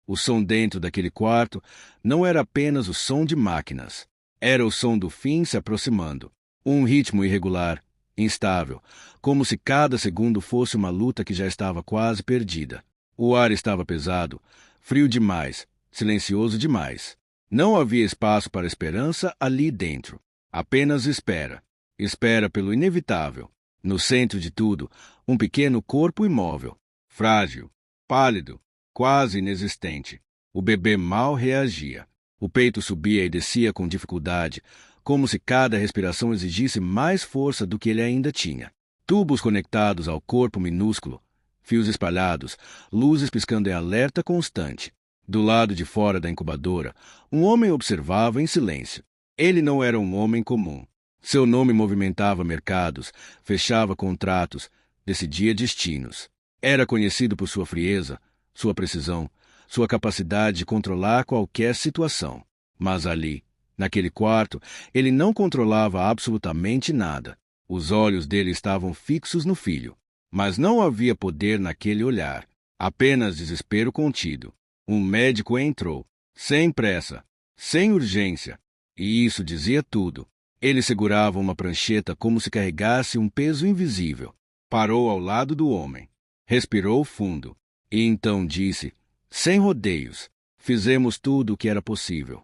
O som dentro daquele quarto não era apenas o som de máquinas. Era o som do fim se aproximando. Um ritmo irregular, instável, como se cada segundo fosse uma luta que já estava quase perdida. O ar estava pesado, frio demais, silencioso demais. Não havia espaço para esperança ali dentro. Apenas espera. Espera pelo inevitável. No centro de tudo, um pequeno corpo imóvel, frágil, pálido, quase inexistente. O bebê mal reagia. O peito subia e descia com dificuldade, como se cada respiração exigisse mais força do que ele ainda tinha. Tubos conectados ao corpo minúsculo, fios espalhados, luzes piscando em alerta constante. Do lado de fora da incubadora, um homem observava em silêncio. Ele não era um homem comum. Seu nome movimentava mercados, fechava contratos, decidia destinos. Era conhecido por sua frieza, sua precisão, sua capacidade de controlar qualquer situação. Mas ali, naquele quarto, ele não controlava absolutamente nada. Os olhos dele estavam fixos no filho. Mas não havia poder naquele olhar, apenas desespero contido. Um médico entrou, sem pressa, sem urgência, e isso dizia tudo. Ele segurava uma prancheta como se carregasse um peso invisível. Parou ao lado do homem. Respirou fundo. E então disse, sem rodeios, fizemos tudo o que era possível.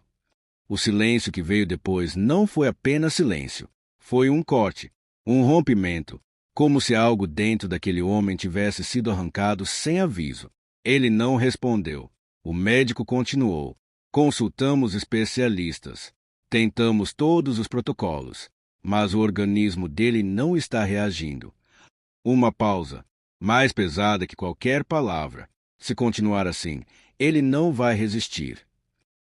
O silêncio que veio depois não foi apenas silêncio. Foi um corte, um rompimento, como se algo dentro daquele homem tivesse sido arrancado sem aviso. Ele não respondeu. O médico continuou. Consultamos especialistas. Tentamos todos os protocolos, mas o organismo dele não está reagindo. Uma pausa, mais pesada que qualquer palavra. Se continuar assim, ele não vai resistir.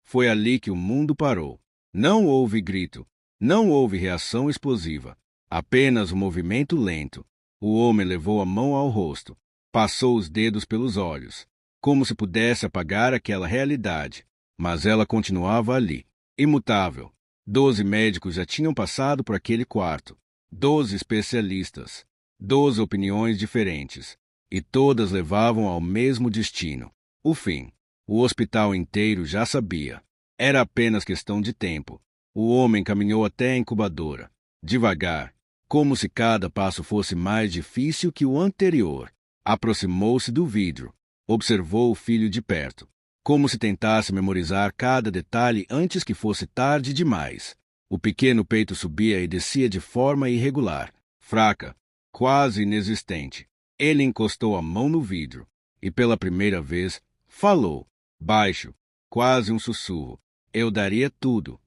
Foi ali que o mundo parou. Não houve grito, não houve reação explosiva, apenas um movimento lento. O homem levou a mão ao rosto, passou os dedos pelos olhos, como se pudesse apagar aquela realidade, mas ela continuava ali. Imutável. 12 médicos já tinham passado por aquele quarto. 12 especialistas. 12 opiniões diferentes. E todas levavam ao mesmo destino. O fim. O hospital inteiro já sabia. Era apenas questão de tempo. O homem caminhou até a incubadora. Devagar. Como se cada passo fosse mais difícil que o anterior. Aproximou-se do vidro. Observou o filho de perto. Como se tentasse memorizar cada detalhe antes que fosse tarde demais. O pequeno peito subia e descia de forma irregular, fraca, quase inexistente. Ele encostou a mão no vidro e, pela primeira vez, falou, baixo, quase um sussurro. Eu daria tudo.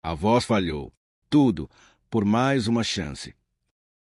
A voz falhou. Tudo, por mais uma chance.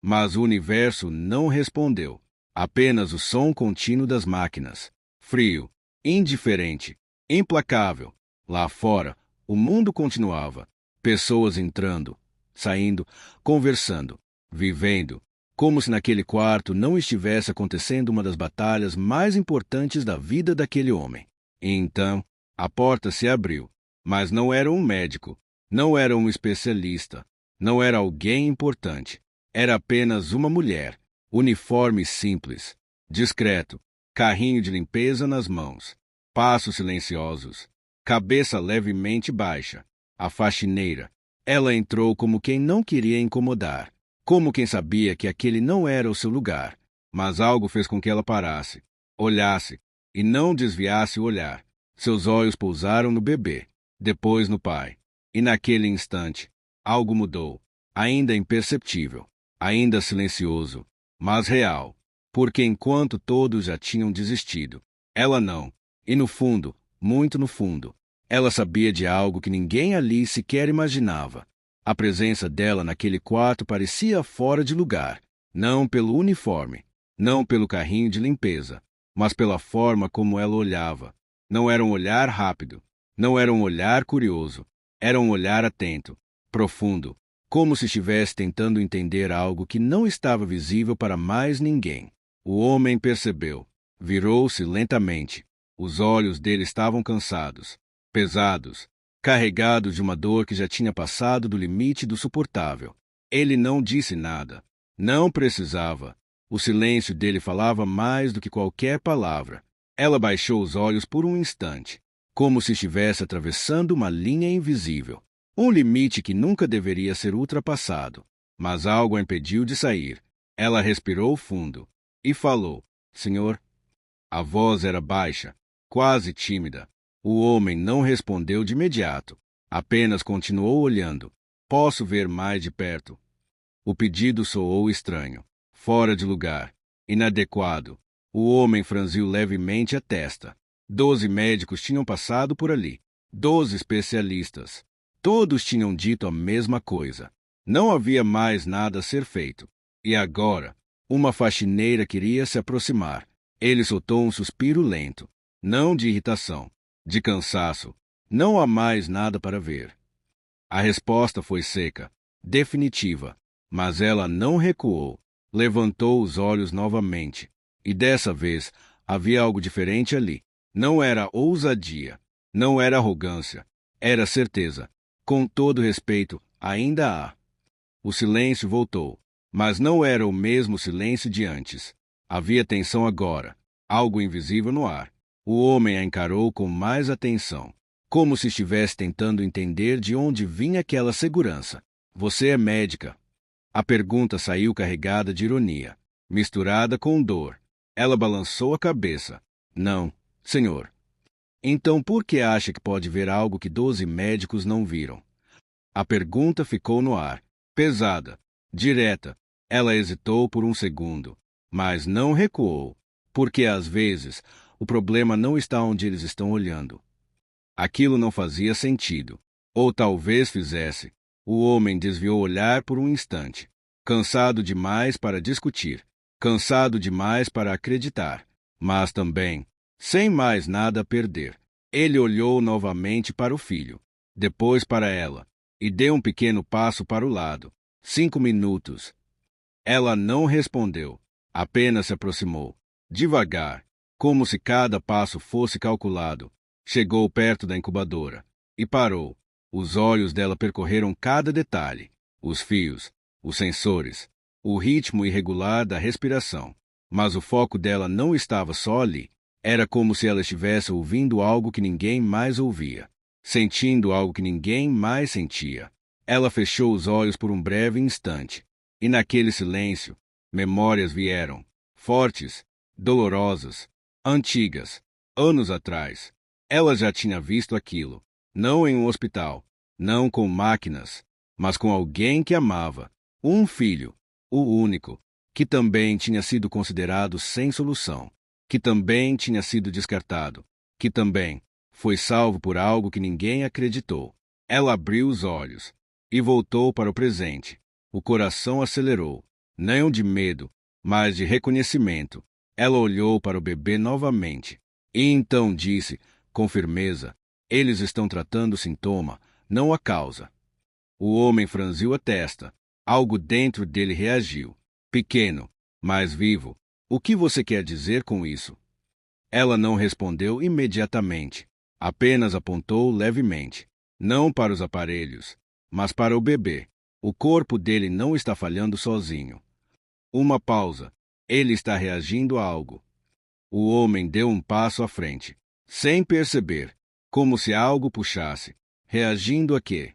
Mas o universo não respondeu. Apenas o som contínuo das máquinas. Frio. Indiferente, implacável. Lá fora, o mundo continuava. Pessoas entrando, saindo, conversando, vivendo, como se naquele quarto não estivesse acontecendo uma das batalhas mais importantes da vida daquele homem. E então, a porta se abriu. Mas não era um médico, não era um especialista, não era alguém importante. Era apenas uma mulher, uniforme simples, discreto, carrinho de limpeza nas mãos, passos silenciosos, cabeça levemente baixa, a faxineira. Ela entrou como quem não queria incomodar, como quem sabia que aquele não era o seu lugar, mas algo fez com que ela parasse, olhasse e não desviasse o olhar. Seus olhos pousaram no bebê, depois no pai, e naquele instante, algo mudou, ainda imperceptível, ainda silencioso, mas real. Porque enquanto todos já tinham desistido, ela não. E no fundo, muito no fundo, ela sabia de algo que ninguém ali sequer imaginava. A presença dela naquele quarto parecia fora de lugar, não pelo uniforme, não pelo carrinho de limpeza, mas pela forma como ela olhava. Não era um olhar rápido, não era um olhar curioso, era um olhar atento, profundo, como se estivesse tentando entender algo que não estava visível para mais ninguém. O homem percebeu. Virou-se lentamente. Os olhos dele estavam cansados, pesados, carregados de uma dor que já tinha passado do limite do suportável. Ele não disse nada. Não precisava. O silêncio dele falava mais do que qualquer palavra. Ela baixou os olhos por um instante, como se estivesse atravessando uma linha invisível, um limite que nunca deveria ser ultrapassado. Mas algo a impediu de sair. Ela respirou fundo e falou: Senhor. A voz era baixa, quase tímida. O homem não respondeu de imediato, apenas continuou olhando. Posso ver mais de perto? O pedido soou estranho, fora de lugar, inadequado. O homem franziu levemente a testa. 12 médicos tinham passado por ali. 12 especialistas. Todos tinham dito a mesma coisa. Não havia mais nada a ser feito. E agora, uma faxineira queria se aproximar. Ele soltou um suspiro lento. Não de irritação, de cansaço. Não há mais nada para ver. A resposta foi seca, definitiva. Mas ela não recuou. Levantou os olhos novamente. E dessa vez, havia algo diferente ali. Não era ousadia. Não era arrogância. Era certeza. Com todo respeito, ainda há. O silêncio voltou. Mas não era o mesmo silêncio de antes. Havia tensão agora. Algo invisível no ar. O homem a encarou com mais atenção, como se estivesse tentando entender de onde vinha aquela segurança. Você é médica? A pergunta saiu carregada de ironia, misturada com dor. Ela balançou a cabeça. Não, senhor. Então por que acha que pode ver algo que 12 médicos não viram? A pergunta ficou no ar, pesada, direta. Ela hesitou por um segundo, mas não recuou, porque às vezes o problema não está onde eles estão olhando. Aquilo não fazia sentido. Ou talvez fizesse. O homem desviou o olhar por um instante. Cansado demais para discutir. Cansado demais para acreditar. Mas também, sem mais nada a perder. Ele olhou novamente para o filho. Depois para ela. E deu um pequeno passo para o lado. 5 minutos. Ela não respondeu. Apenas se aproximou. Devagar. Como se cada passo fosse calculado. Chegou perto da incubadora. E parou. Os olhos dela percorreram cada detalhe. Os fios, os sensores, o ritmo irregular da respiração. Mas o foco dela não estava só ali. Era como se ela estivesse ouvindo algo que ninguém mais ouvia. Sentindo algo que ninguém mais sentia. Ela fechou os olhos por um breve instante. E naquele silêncio, memórias vieram. Fortes, dolorosas. Antigas, anos atrás. Ela já tinha visto aquilo, não em um hospital, não com máquinas, mas com alguém que amava, um filho, o único, que também tinha sido considerado sem solução, que também tinha sido descartado, que também foi salvo por algo que ninguém acreditou. Ela abriu os olhos e voltou para o presente. O coração acelerou, não de medo, mas de reconhecimento. Ela olhou para o bebê novamente e então disse, com firmeza, eles estão tratando o sintoma, não a causa. O homem franziu a testa. Algo dentro dele reagiu. Pequeno, mas vivo. O que você quer dizer com isso? Ela não respondeu imediatamente. Apenas apontou levemente. Não para os aparelhos, mas para o bebê. O corpo dele não está falhando sozinho. Uma pausa. Ele está reagindo a algo. O homem deu um passo à frente, sem perceber, como se algo puxasse. Reagindo a quê?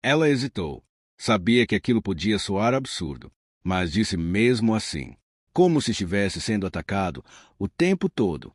Ela hesitou. Sabia que aquilo podia soar absurdo, mas disse mesmo assim, como se estivesse sendo atacado o tempo todo.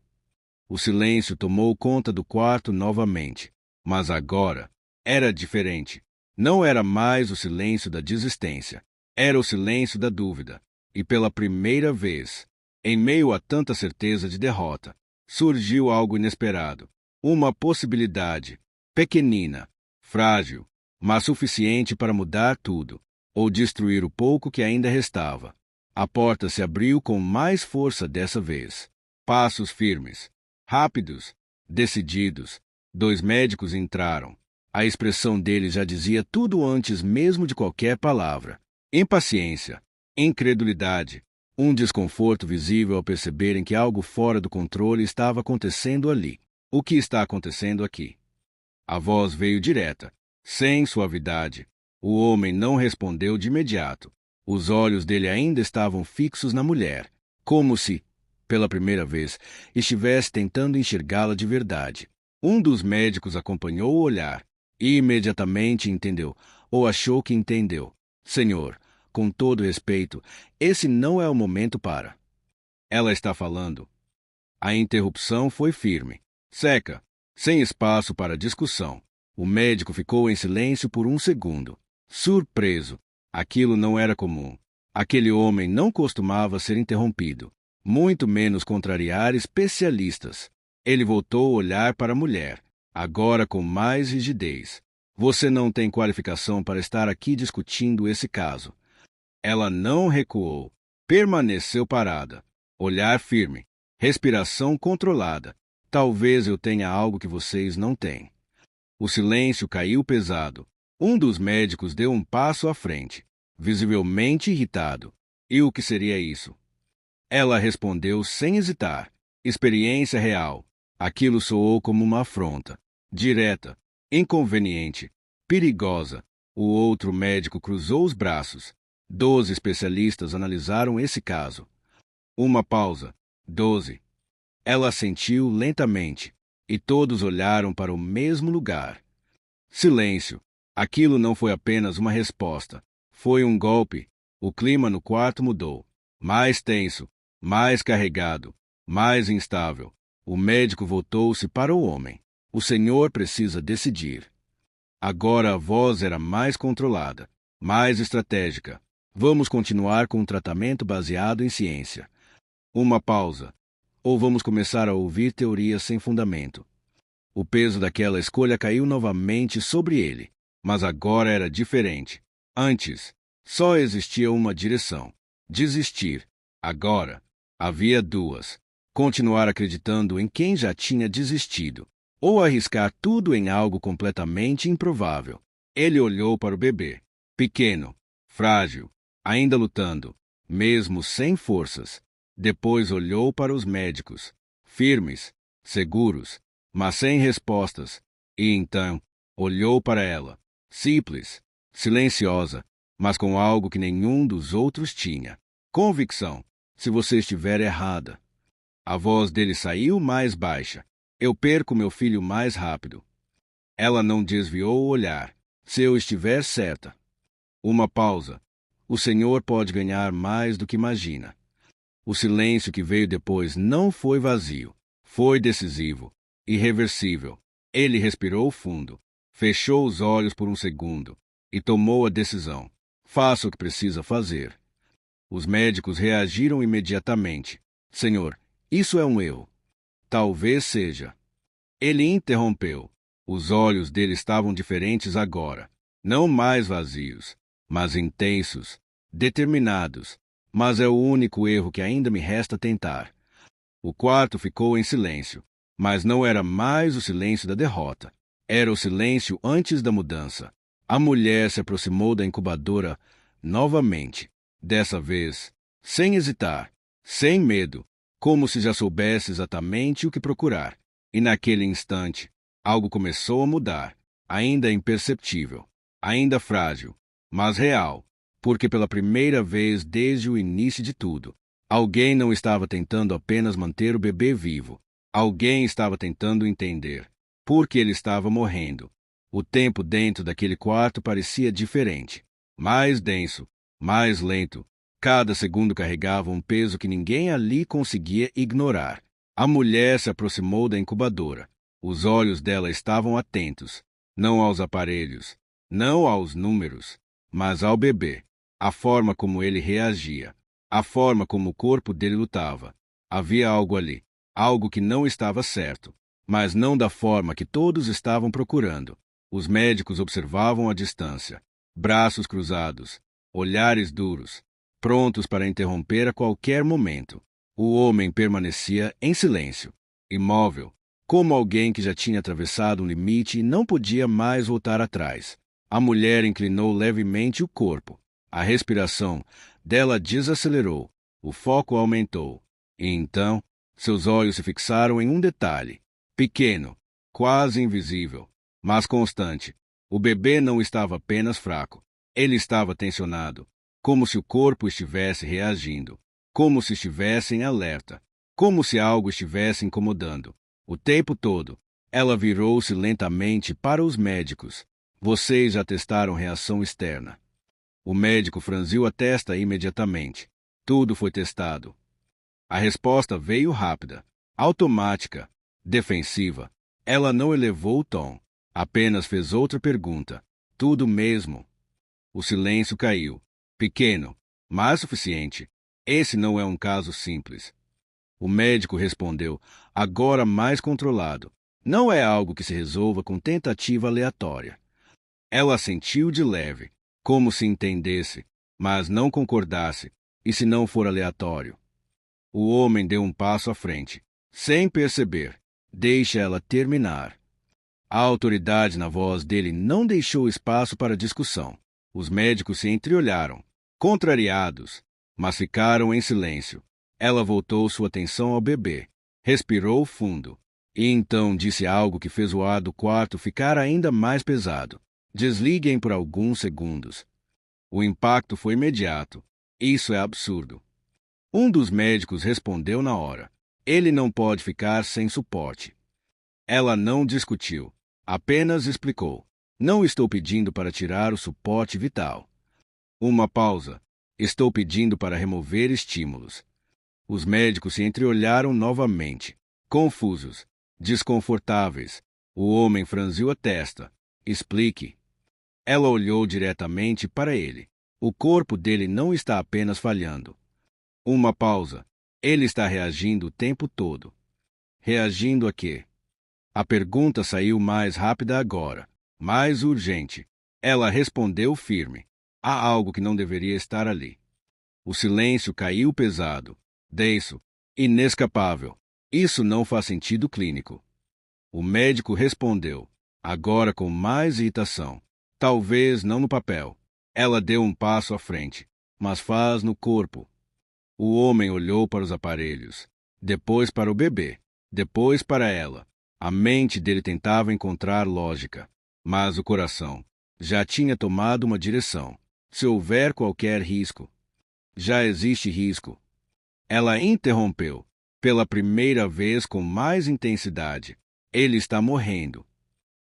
O silêncio tomou conta do quarto novamente, mas agora era diferente. Não era mais o silêncio da desistência, era o silêncio da dúvida. E pela primeira vez, em meio a tanta certeza de derrota, surgiu algo inesperado. Uma possibilidade, pequenina, frágil, mas suficiente para mudar tudo, ou destruir o pouco que ainda restava. A porta se abriu com mais força dessa vez. Passos firmes, rápidos, decididos. 2 médicos entraram. A expressão deles já dizia tudo antes mesmo de qualquer palavra. Impaciência. Incredulidade, um desconforto visível ao perceberem que algo fora do controle estava acontecendo ali. O que está acontecendo aqui? A voz veio direta, sem suavidade. O homem não respondeu de imediato. Os olhos dele ainda estavam fixos na mulher, como se pela primeira vez, estivesse tentando enxergá-la de verdade. Um dos médicos acompanhou o olhar e imediatamente entendeu, ou achou que entendeu. Senhor, com todo respeito, esse não é o momento para. Ela está falando. A interrupção foi firme, seca, sem espaço para discussão. O médico ficou em silêncio por um segundo, surpreso. Aquilo não era comum. Aquele homem não costumava ser interrompido, muito menos contrariar especialistas. Ele voltou a olhar para a mulher, agora com mais rigidez. Você não tem qualificação para estar aqui discutindo esse caso. Ela não recuou, permaneceu parada, olhar firme, respiração controlada. Talvez eu tenha algo que vocês não têm. O silêncio caiu pesado. Um dos médicos deu um passo à frente, visivelmente irritado. E o que seria isso? Ela respondeu sem hesitar. Experiência real. Aquilo soou como uma afronta. Direta, inconveniente, perigosa. O outro médico cruzou os braços. 12 especialistas analisaram esse caso. Uma pausa. 12. Ela assentiu lentamente, e todos olharam para o mesmo lugar. Silêncio. Aquilo não foi apenas uma resposta. Foi um golpe. O clima no quarto mudou. Mais tenso, mais carregado, mais instável. O médico voltou-se para o homem. O senhor precisa decidir. Agora a voz era mais controlada, mais estratégica. Vamos continuar com um tratamento baseado em ciência. Uma pausa. Ou vamos começar a ouvir teorias sem fundamento. O peso daquela escolha caiu novamente sobre ele, mas agora era diferente. Antes, só existia uma direção: desistir. Agora, havia duas: continuar acreditando em quem já tinha desistido, ou arriscar tudo em algo completamente improvável. Ele olhou para o bebê, pequeno, frágil, ainda lutando, mesmo sem forças. Depois olhou para os médicos, firmes, seguros, mas sem respostas. E então, olhou para ela, simples, silenciosa, mas com algo que nenhum dos outros tinha: convicção. Se você estiver errada. A voz dele saiu mais baixa. Eu perco meu filho mais rápido. Ela não desviou o olhar. Se eu estiver certa. Uma pausa. O senhor pode ganhar mais do que imagina. O silêncio que veio depois não foi vazio. Foi decisivo, irreversível. Ele respirou fundo, fechou os olhos por um segundo e tomou a decisão. Faça o que precisa fazer. Os médicos reagiram imediatamente. Senhor, isso é um erro. Talvez seja. Ele interrompeu. Os olhos dele estavam diferentes agora. Não mais vazios, mas intensos, determinados. Mas é o único erro que ainda me resta tentar. O quarto ficou em silêncio, mas não era mais o silêncio da derrota. Era o silêncio antes da mudança. A mulher se aproximou da incubadora novamente, dessa vez, sem hesitar, sem medo, como se já soubesse exatamente o que procurar. E naquele instante, algo começou a mudar, ainda imperceptível, ainda frágil, mas real. Porque pela primeira vez desde o início de tudo, alguém não estava tentando apenas manter o bebê vivo. Alguém estava tentando entender por que ele estava morrendo. O tempo dentro daquele quarto parecia diferente, mais denso, mais lento. Cada segundo carregava um peso que ninguém ali conseguia ignorar. A mulher se aproximou da incubadora. Os olhos dela estavam atentos, não aos aparelhos, não aos números, mas ao bebê. A forma como ele reagia, a forma como o corpo dele lutava. Havia algo ali, algo que não estava certo, mas não da forma que todos estavam procurando. Os médicos observavam à distância, braços cruzados, olhares duros, prontos para interromper a qualquer momento. O homem permanecia em silêncio, imóvel, como alguém que já tinha atravessado um limite e não podia mais voltar atrás. A mulher inclinou levemente o corpo. A respiração dela desacelerou, o foco aumentou, e então seus olhos se fixaram em um detalhe, pequeno, quase invisível, mas constante. O bebê não estava apenas fraco, ele estava tensionado, como se o corpo estivesse reagindo, como se estivesse em alerta. como se algo estivesse incomodando. O tempo todo, ela virou-se lentamente para os médicos. Vocês já testaram reação externa? O médico franziu a testa imediatamente. Tudo foi testado. A resposta veio rápida, automática, defensiva. Ela não elevou o tom, apenas fez outra pergunta. Tudo mesmo? O silêncio caiu. Pequeno, mas suficiente. Esse não é um caso simples. O médico respondeu, agora mais controlado. Não é algo que se resolva com tentativa aleatória. Ela assentiu de leve, como se entendesse, mas não concordasse, e se não for aleatório. O homem deu um passo à frente, sem perceber. Deixa ela terminar. A autoridade na voz dele não deixou espaço para discussão. Os médicos se entreolharam, contrariados, mas ficaram em silêncio. Ela voltou sua atenção ao bebê, respirou fundo, e então disse algo que fez o ar do quarto ficar ainda mais pesado. Desliguem por alguns segundos. O impacto foi imediato. Isso é absurdo. Um dos médicos respondeu na hora. Ele não pode ficar sem suporte. Ela não discutiu, apenas explicou. Não estou pedindo para tirar o suporte vital. Uma pausa. Estou pedindo para remover estímulos. Os médicos se entreolharam novamente, confusos, desconfortáveis. O homem franziu a testa. Explique. Ela olhou diretamente para ele. O corpo dele não está apenas falhando. Uma pausa. Ele está reagindo o tempo todo. Reagindo a quê? A pergunta saiu mais rápida agora, mais urgente. Ela respondeu firme. Há algo que não deveria estar ali. O silêncio caiu pesado, denso, inescapável. Isso não faz sentido clínico. O médico respondeu, agora com mais irritação. Talvez não no papel. Ela deu um passo à frente, mas faz no corpo. O homem olhou para os aparelhos, depois para o bebê, depois para ela. A mente dele tentava encontrar lógica, mas o coração já tinha tomado uma direção. Se houver qualquer risco, já existe risco. Ela interrompeu, pela primeira vez com mais intensidade. Ele está morrendo.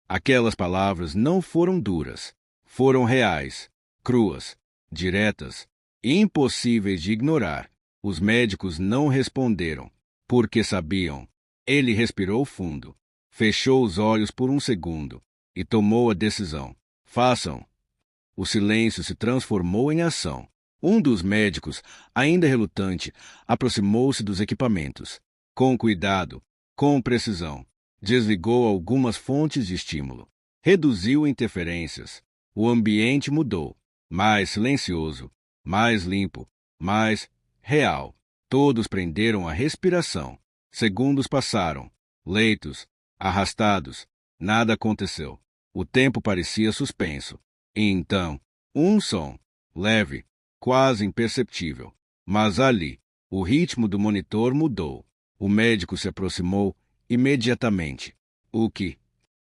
Aquelas palavras não foram duras, foram reais, cruas, diretas e impossíveis de ignorar. Os médicos não responderam, porque sabiam. Ele respirou fundo, fechou os olhos por um segundo e tomou a decisão. Façam. O silêncio se transformou em ação. Um dos médicos, ainda relutante, aproximou-se dos equipamentos. Com cuidado, com precisão, desligou algumas fontes de estímulo. Reduziu interferências. O ambiente mudou. Mais silencioso, mais limpo, mais real. Todos prenderam a respiração. Segundos passaram. Leitos, arrastados. Nada aconteceu. O tempo parecia suspenso. E então, um som, leve, quase imperceptível. Mas ali, o ritmo do monitor mudou. O médico se aproximou imediatamente. O que?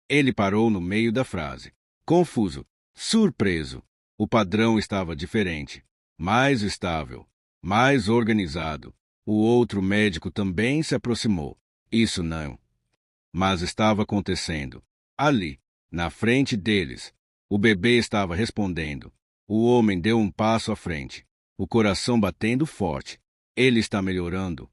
Ele parou no meio da frase. Confuso, surpreso. O padrão estava diferente. Mais estável, mais organizado. O outro médico também se aproximou. Isso não. Mas estava acontecendo. Ali, na frente deles, o bebê estava respondendo. O homem deu um passo à frente, o coração batendo forte. Ele está melhorando.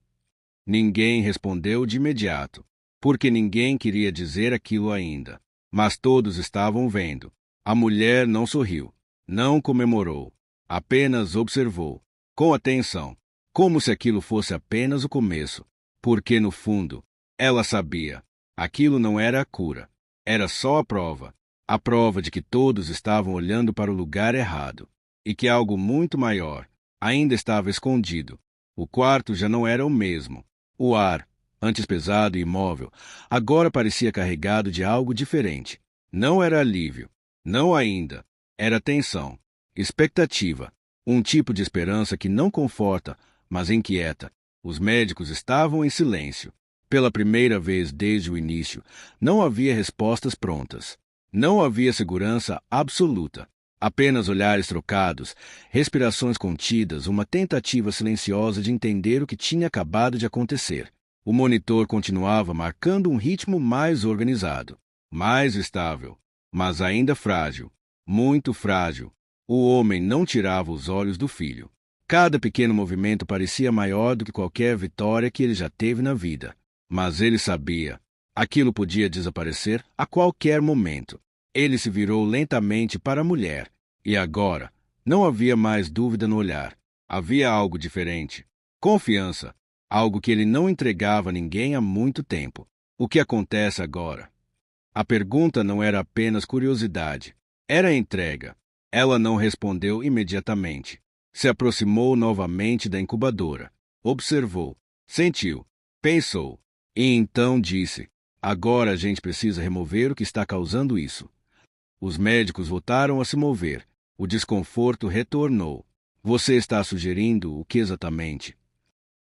Ninguém respondeu de imediato, porque ninguém queria dizer aquilo ainda. Mas todos estavam vendo. A mulher não sorriu, não comemorou, apenas observou, com atenção, como se aquilo fosse apenas o começo, porque no fundo, ela sabia, aquilo não era a cura, era só a prova de que todos estavam olhando para o lugar errado, e que algo muito maior ainda estava escondido. O quarto já não era o mesmo. O ar, antes pesado e imóvel, agora parecia carregado de algo diferente. Não era alívio, não ainda, era tensão, expectativa, um tipo de esperança que não conforta, mas inquieta. Os médicos estavam em silêncio. Pela primeira vez desde o início, não havia respostas prontas. Não havia segurança absoluta. Apenas olhares trocados, respirações contidas, uma tentativa silenciosa de entender o que tinha acabado de acontecer. O monitor continuava marcando um ritmo mais organizado, mais estável, mas ainda frágil, muito frágil. O homem não tirava os olhos do filho. Cada pequeno movimento parecia maior do que qualquer vitória que ele já teve na vida. Mas ele sabia. Aquilo podia desaparecer a qualquer momento. Ele se virou lentamente para a mulher. E agora, não havia mais dúvida no olhar. Havia algo diferente. Confiança. Algo que ele não entregava a ninguém há muito tempo. O que acontece agora? A pergunta não era apenas curiosidade. Era entrega. Ela não respondeu imediatamente. Se aproximou novamente da incubadora. Observou. Sentiu. Pensou. E então disse: agora a gente precisa remover o que está causando isso. Os médicos voltaram a se mover. O desconforto retornou. Você está sugerindo o que exatamente?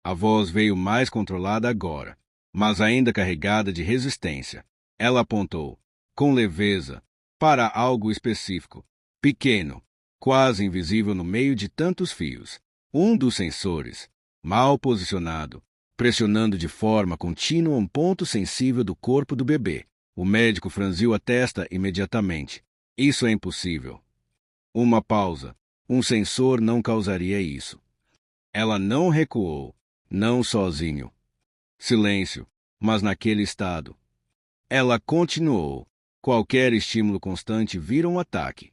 A voz veio mais controlada agora, mas ainda carregada de resistência. Ela apontou, com leveza, para algo específico, pequeno, quase invisível no meio de tantos fios. Um dos sensores, mal posicionado, pressionando de forma contínua um ponto sensível do corpo do bebê. O médico franziu a testa imediatamente. Isso é impossível. Uma pausa. Um sensor não causaria isso. Ela não recuou, não sozinho. Silêncio, mas naquele estado. Ela continuou. Qualquer estímulo constante vira um ataque.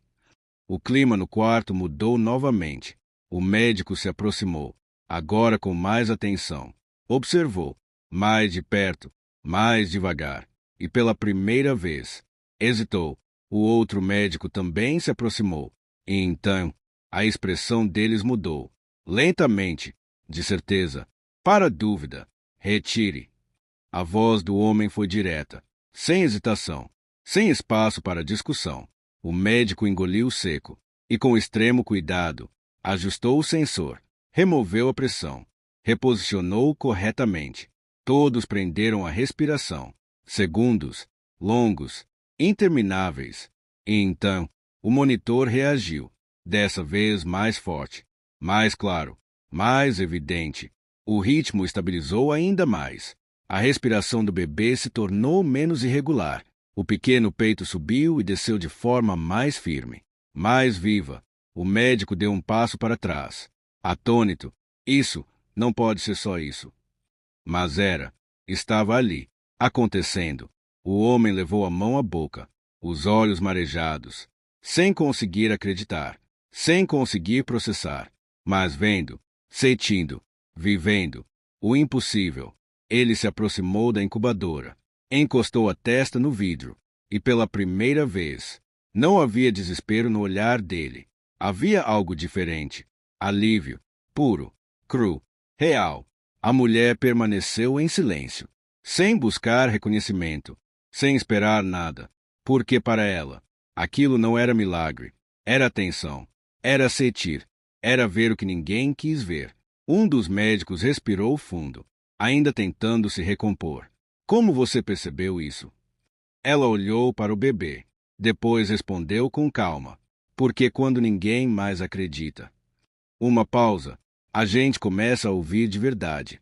O clima no quarto mudou novamente. O médico se aproximou, agora com mais atenção. Observou, mais de perto, mais devagar, e pela primeira vez, hesitou. O outro médico também se aproximou. E então, a expressão deles mudou. Lentamente, de certeza, para dúvida. Retire. A voz do homem foi direta, sem hesitação, sem espaço para discussão. O médico engoliu seco e, com extremo cuidado, ajustou o sensor, removeu a pressão, reposicionou corretamente. Todos prenderam a respiração. Segundos, longos, intermináveis. E então, o monitor reagiu, dessa vez mais forte, mais claro, mais evidente. O ritmo estabilizou ainda mais. A respiração do bebê se tornou menos irregular. O pequeno peito subiu e desceu de forma mais firme, mais viva. O médico deu um passo para trás, atônito. Isso não pode ser só isso. Mas era. Estava ali, acontecendo. O homem levou a mão à boca, os olhos marejados, sem conseguir acreditar, sem conseguir processar, mas vendo, sentindo, vivendo o impossível. Ele se aproximou da incubadora, encostou a testa no vidro, e pela primeira vez, não havia desespero no olhar dele. Havia algo diferente. Alívio, puro, cru, real. A mulher permaneceu em silêncio, sem buscar reconhecimento, sem esperar nada, porque para ela, aquilo não era milagre, era atenção, era sentir, era ver o que ninguém quis ver. Um dos médicos respirou fundo, ainda tentando se recompor. Como você percebeu isso? Ela olhou para o bebê, depois respondeu com calma, porque quando ninguém mais acredita. Uma pausa. A gente começa a ouvir de verdade.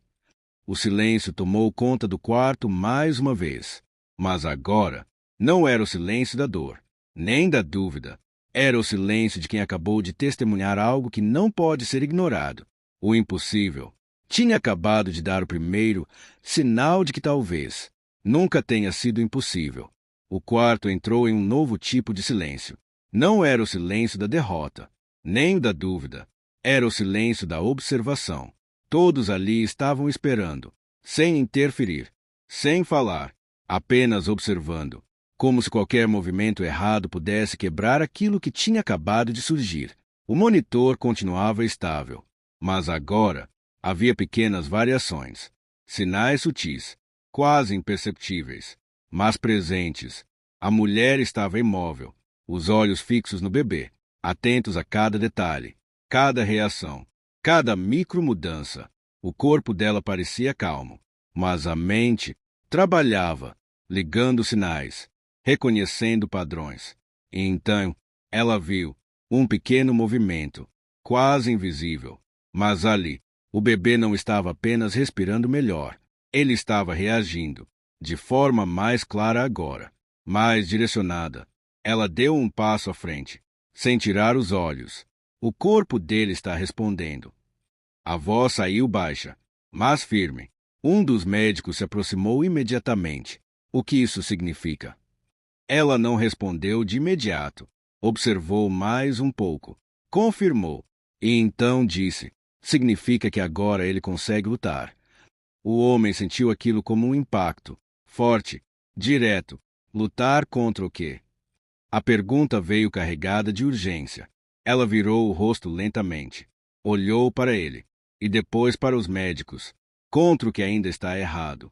O silêncio tomou conta do quarto mais uma vez. Mas agora, não era o silêncio da dor, nem da dúvida. Era o silêncio de quem acabou de testemunhar algo que não pode ser ignorado. O impossível. Tinha acabado de dar o primeiro sinal de que talvez nunca tenha sido impossível. O quarto entrou em um novo tipo de silêncio. Não era o silêncio da derrota, nem o da dúvida. Era o silêncio da observação. Todos ali estavam esperando, sem interferir, sem falar, apenas observando, como se qualquer movimento errado pudesse quebrar aquilo que tinha acabado de surgir. O monitor continuava estável, mas agora havia pequenas variações, sinais sutis, quase imperceptíveis, mas presentes. A mulher estava imóvel, os olhos fixos no bebê, atentos a cada detalhe, cada reação, cada micromudança. O corpo dela parecia calmo, mas a mente trabalhava, ligando sinais, reconhecendo padrões. E então ela viu, Um pequeno movimento, quase invisível. Mas ali, o bebê não estava apenas respirando melhor. Ele estava reagindo, de forma mais clara agora, mais direcionada. Ela deu um passo à frente, sem tirar os olhos. O corpo dele está respondendo. A voz saiu baixa, mas firme. Um dos médicos se aproximou imediatamente. O que isso significa? Ela não respondeu de imediato. Observou mais um pouco. Confirmou. E então disse: significa que agora ele consegue lutar. O homem sentiu aquilo como um impacto. Forte, direto. Lutar contra o quê? A pergunta veio carregada de urgência. Ela virou o rosto lentamente. Olhou para ele. E depois para os médicos. Contra o que ainda está errado.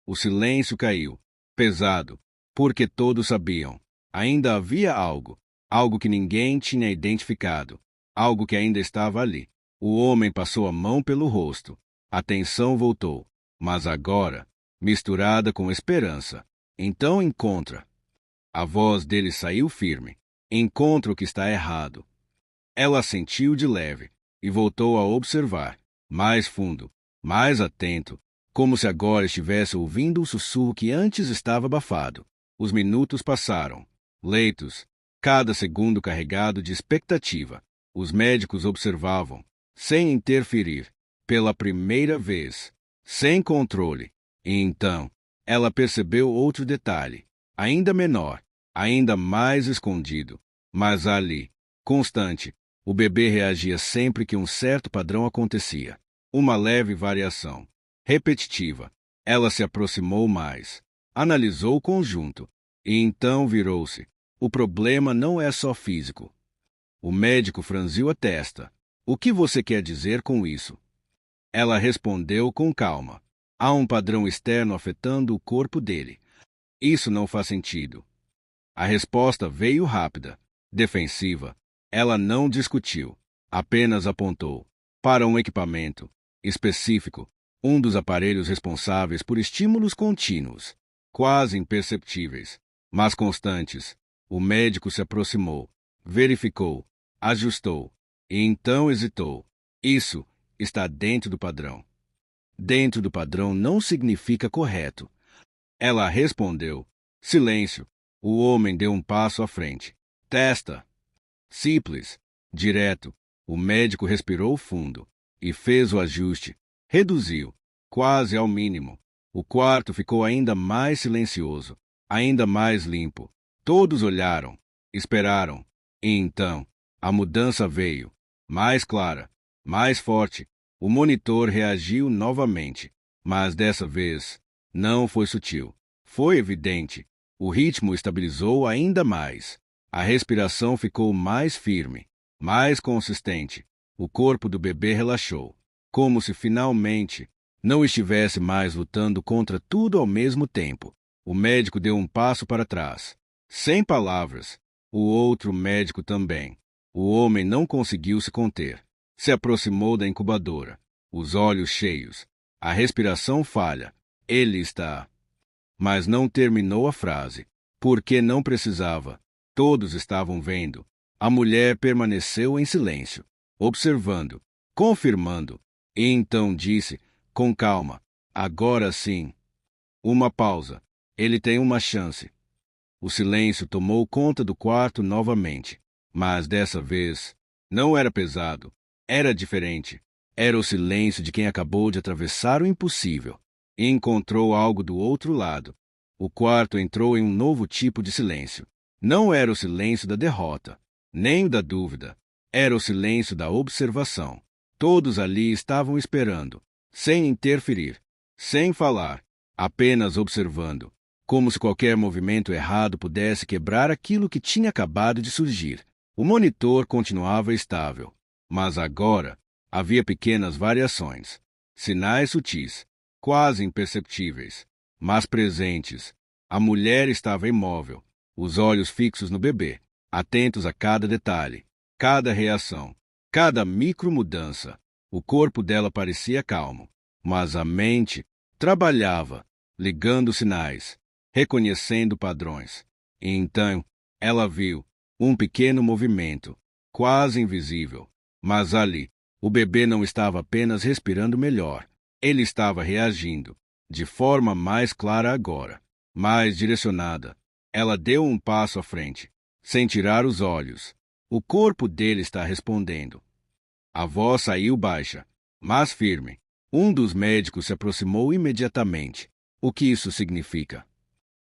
O silêncio caiu. Pesado. Porque todos sabiam. Ainda havia algo. Algo que ninguém tinha identificado. Algo que ainda estava ali. O homem passou a mão pelo rosto. A tensão voltou. Mas agora, misturada com esperança. Então encontra. A voz dele saiu firme. Encontra o que está errado. Ela sentiu de leve. E voltou a observar. Mais fundo. Mais atento. Como se agora estivesse ouvindo o sussurro que antes estava abafado. Os minutos passaram. Leitos. Cada segundo carregado de expectativa. Os médicos observavam, sem interferir, pela primeira vez, sem controle. E então, ela percebeu outro detalhe, ainda menor, ainda mais escondido. Mas ali, constante, o bebê reagia sempre que um certo padrão acontecia. Uma leve variação, repetitiva. Ela se aproximou mais, analisou o conjunto, e então virou-se. O problema não é só físico. O médico franziu a testa. O que você quer dizer com isso? Ela respondeu com calma. Há um padrão externo afetando o corpo dele. Isso não faz sentido. A resposta veio rápida, defensiva. Ela não discutiu, apenas apontou para um equipamento específico, um dos aparelhos responsáveis por estímulos contínuos, quase imperceptíveis, mas constantes. O médico se aproximou, verificou, ajustou, e então hesitou. Isso está dentro do padrão. Dentro do padrão não significa correto. Ela respondeu. Silêncio. O homem deu um passo à frente. Testa. Simples. Direto. O médico respirou fundo e fez o ajuste. Reduziu, quase ao mínimo. O quarto ficou ainda mais silencioso, ainda mais limpo. Todos olharam, esperaram, e então a mudança veio, mais clara, mais forte. O monitor reagiu novamente, mas dessa vez não foi sutil. Foi evidente. O ritmo estabilizou ainda mais. A respiração ficou mais firme, mais consistente. O corpo do bebê relaxou, como se finalmente não estivesse mais lutando contra tudo ao mesmo tempo. O médico deu um passo para trás. Sem palavras. O outro médico também. O homem não conseguiu se conter. Se aproximou da incubadora. Os olhos cheios. A respiração falha. Ele está... Mas não terminou a frase. Porque não precisava. Todos estavam vendo. A mulher permaneceu em silêncio, observando, confirmando. E então disse, com calma, agora sim. Uma pausa. Ele tem uma chance. O silêncio tomou conta do quarto novamente, mas dessa vez não era pesado, era diferente. Era o silêncio de quem acabou de atravessar o impossível e encontrou algo do outro lado. O quarto entrou em um novo tipo de silêncio. Não era o silêncio da derrota, nem o da dúvida. Era o silêncio da observação. Todos ali estavam esperando, sem interferir, sem falar, apenas observando. Como se qualquer movimento errado pudesse quebrar aquilo que tinha acabado de surgir. O monitor continuava estável, mas agora havia pequenas variações, sinais sutis, quase imperceptíveis, mas presentes. A mulher estava imóvel, os olhos fixos no bebê, atentos a cada detalhe, cada reação, cada micromudança. O corpo dela parecia calmo, mas a mente trabalhava, ligando sinais, reconhecendo padrões. E então, ela viu um pequeno movimento, quase invisível. Mas ali, o bebê não estava apenas respirando melhor. Ele estava reagindo, de forma mais clara agora, mais direcionada. Ela deu um passo à frente, sem tirar os olhos. O corpo dele está respondendo. A voz saiu baixa, mas firme. Um dos médicos se aproximou imediatamente. O que isso significa?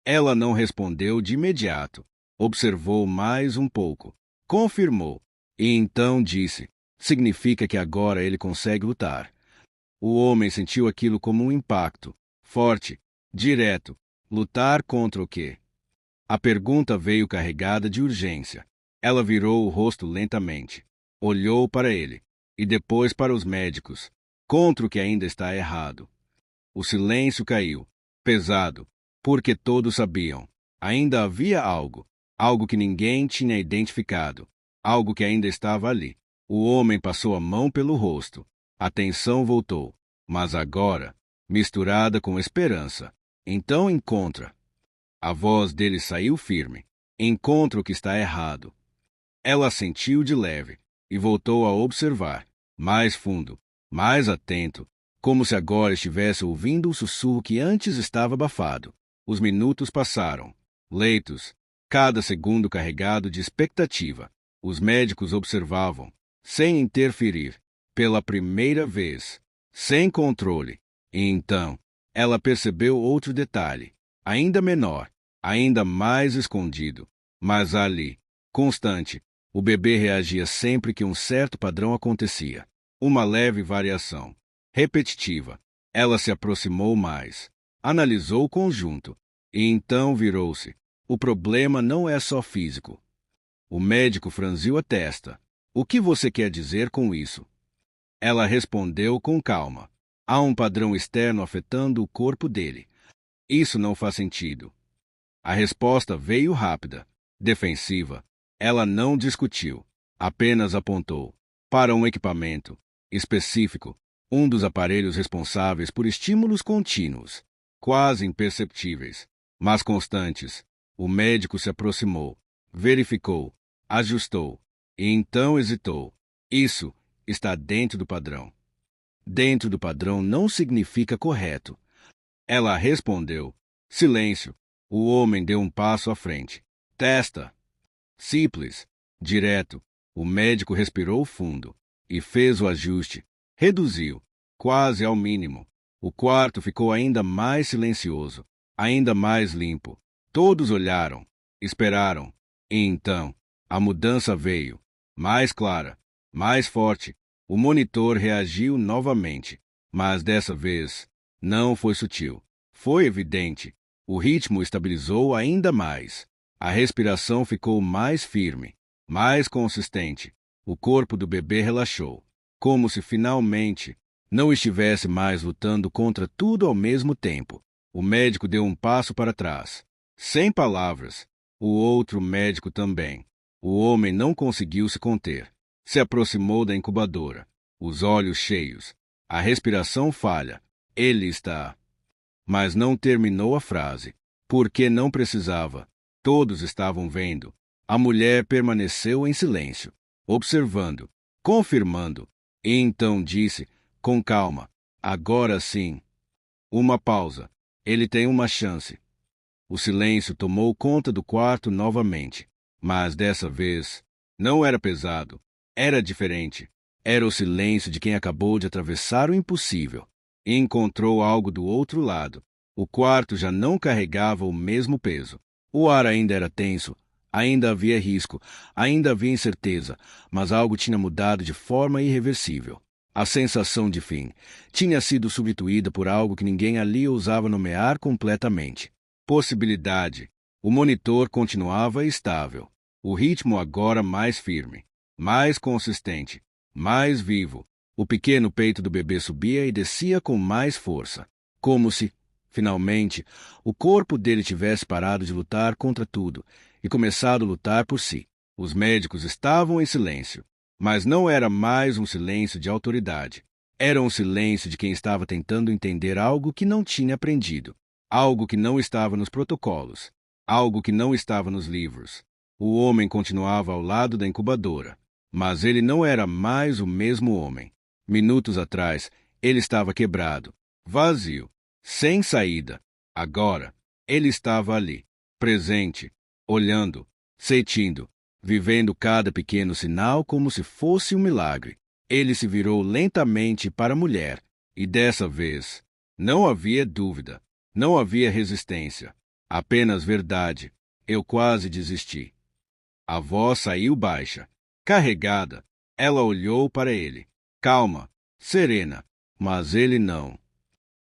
Ela não respondeu de imediato. Observou mais um pouco. Confirmou. E então disse: significa que agora ele consegue lutar. O homem sentiu aquilo como um impacto. Forte, direto. Lutar contra o quê? A pergunta veio carregada de urgência. Ela virou o rosto lentamente. Olhou para ele. E depois para os médicos. Contra o que ainda está errado. O silêncio caiu. Pesado. Porque todos sabiam. Ainda havia algo. Algo que ninguém tinha identificado. Algo que ainda estava ali. O homem passou a mão pelo rosto. A tensão voltou. Mas agora, misturada com esperança. Então encontra. A voz dele saiu firme. Encontra o que está errado. Ela sentiu de leve. E voltou a observar. Mais fundo. Mais atento. Como se agora estivesse ouvindo o sussurro que antes estava abafado. Os minutos passaram. Leitos. Cada segundo carregado de expectativa. Os médicos observavam, sem interferir, pela primeira vez, sem controle. E então, ela percebeu outro detalhe, ainda menor, ainda mais escondido. Mas ali, constante, o bebê reagia sempre que um certo padrão acontecia. Uma leve variação, repetitiva. Ela se aproximou mais, analisou o conjunto, e então virou-se. O problema não é só físico. O médico franziu a testa. O que você quer dizer com isso? Ela respondeu com calma. Há um padrão externo afetando o corpo dele. Isso não faz sentido. A resposta veio rápida, defensiva. Ela não discutiu, apenas apontou para um equipamento específico, um dos aparelhos responsáveis por estímulos contínuos, quase imperceptíveis, mas constantes. O médico se aproximou, verificou, ajustou, e então hesitou. Isso está dentro do padrão. Dentro do padrão não significa correto. Ela respondeu. Silêncio. O homem deu um passo à frente. Testa. Simples. Direto. O médico respirou fundo e fez o ajuste. Reduziu, quase ao mínimo. O quarto ficou ainda mais silencioso, ainda mais limpo. Todos olharam, esperaram, e então a mudança veio, mais clara, mais forte. O monitor reagiu novamente, mas dessa vez não foi sutil, foi evidente. O ritmo estabilizou ainda mais. A respiração ficou mais firme, mais consistente. O corpo do bebê relaxou, como se finalmente não estivesse mais lutando contra tudo ao mesmo tempo. O médico deu um passo para trás. Sem palavras, o outro médico também. O homem não conseguiu se conter. Se aproximou da incubadora, os olhos cheios, a respiração falha. Ele está... Mas não terminou a frase, porque não precisava. Todos estavam vendo. A mulher permaneceu em silêncio, observando, confirmando, e então disse, com calma, agora sim. Uma pausa. Ele tem uma chance. O silêncio tomou conta do quarto novamente, mas dessa vez não era pesado, era diferente. Era o silêncio de quem acabou de atravessar o impossível e encontrou algo do outro lado. O quarto já não carregava o mesmo peso. O ar ainda era tenso, ainda havia risco, ainda havia incerteza, mas algo tinha mudado de forma irreversível. A sensação de fim tinha sido substituída por algo que ninguém ali ousava nomear completamente. Possibilidade. O monitor continuava estável. O ritmo agora mais firme, mais consistente, mais vivo. O pequeno peito do bebê subia e descia com mais força, como se, finalmente, o corpo dele tivesse parado de lutar contra tudo e começado a lutar por si. Os médicos estavam em silêncio, mas não era mais um silêncio de autoridade. Era um silêncio de quem estava tentando entender algo que não tinha aprendido. Algo que não estava nos protocolos, algo que não estava nos livros. O homem continuava ao lado da incubadora, Mas ele não era mais o mesmo homem. Minutos atrás, ele estava quebrado, vazio, sem saída. Agora, ele estava ali, presente, olhando, sentindo, vivendo cada pequeno sinal como se fosse um milagre. Ele se virou lentamente para a mulher, e dessa vez, não havia dúvida, não havia resistência, apenas verdade. Eu quase desisti. A voz saiu baixa, carregada. Ela olhou para ele, calma, serena, mas ele não.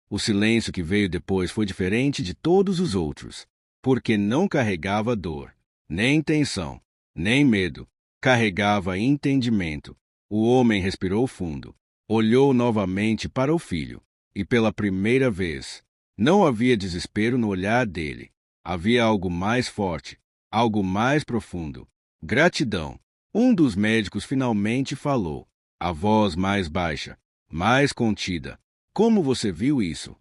O silêncio que veio depois foi diferente de todos os outros, porque não carregava dor, nem tensão, nem medo. Carregava entendimento. O homem respirou fundo, olhou novamente para o filho, e pela primeira vez, não havia desespero no olhar dele. Havia algo mais forte, algo mais profundo. Gratidão. Um dos médicos finalmente falou, a voz mais baixa, mais contida. Como você viu isso?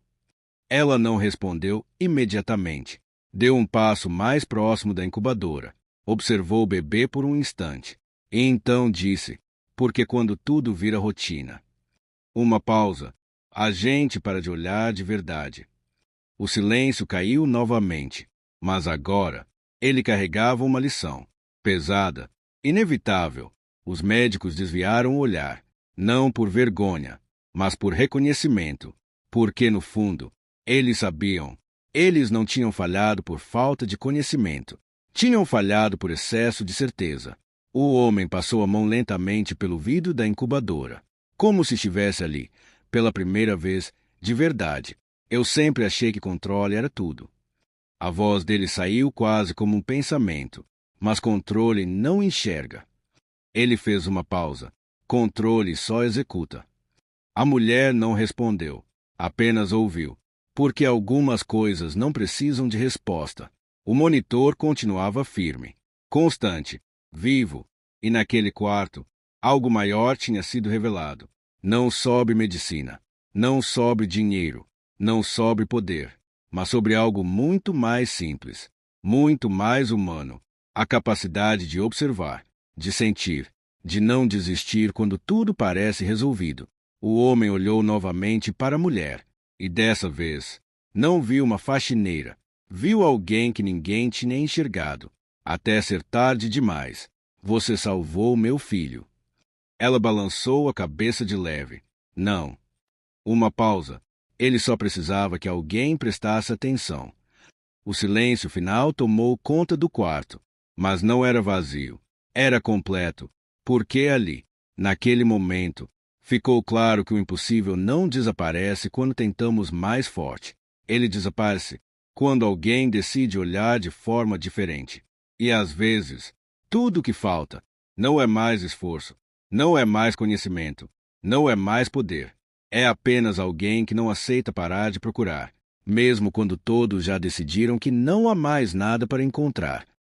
Ela não respondeu imediatamente. Deu um passo mais próximo da incubadora. Observou o bebê por um instante. E então disse, porque quando tudo vira rotina. Uma pausa. A gente para de olhar de verdade. O silêncio caiu novamente. Mas agora, ele carregava uma lição. Pesada, inevitável. Os médicos desviaram o olhar. Não por vergonha, mas por reconhecimento. Porque, no fundo, eles sabiam. Eles não tinham falhado por falta de conhecimento. Tinham falhado por excesso de certeza. O homem passou a mão lentamente pelo vidro da incubadora, como se estivesse ali, pela primeira vez, de verdade. Eu sempre achei que controle era tudo. A voz dele saiu quase como um pensamento, mas controle não enxerga. Ele fez uma pausa. Controle só executa. A mulher não respondeu, apenas ouviu, porque algumas coisas não precisam de resposta. O monitor continuava firme, constante, vivo, e naquele quarto, algo maior tinha sido revelado. Não sobre medicina, não sobre dinheiro, não sobre poder, mas sobre algo muito mais simples, muito mais humano, a capacidade de observar, de sentir, de não desistir quando tudo parece resolvido. O homem olhou novamente para a mulher, e dessa vez, não viu uma faxineira, viu alguém que ninguém tinha enxergado, até ser tarde demais. Você salvou meu filho. Ela balançou a cabeça de leve. Não. Uma pausa. Ele só precisava que alguém prestasse atenção. O silêncio final tomou conta do quarto, mas não era vazio. Era completo, porque ali, naquele momento, ficou claro que o impossível não desaparece quando tentamos mais forte. Ele desaparece quando alguém decide olhar de forma diferente. E às vezes, tudo o que falta não é mais esforço, não é mais conhecimento, não é mais poder. É apenas alguém que não aceita parar de procurar, mesmo quando todos já decidiram que não há mais nada para encontrar.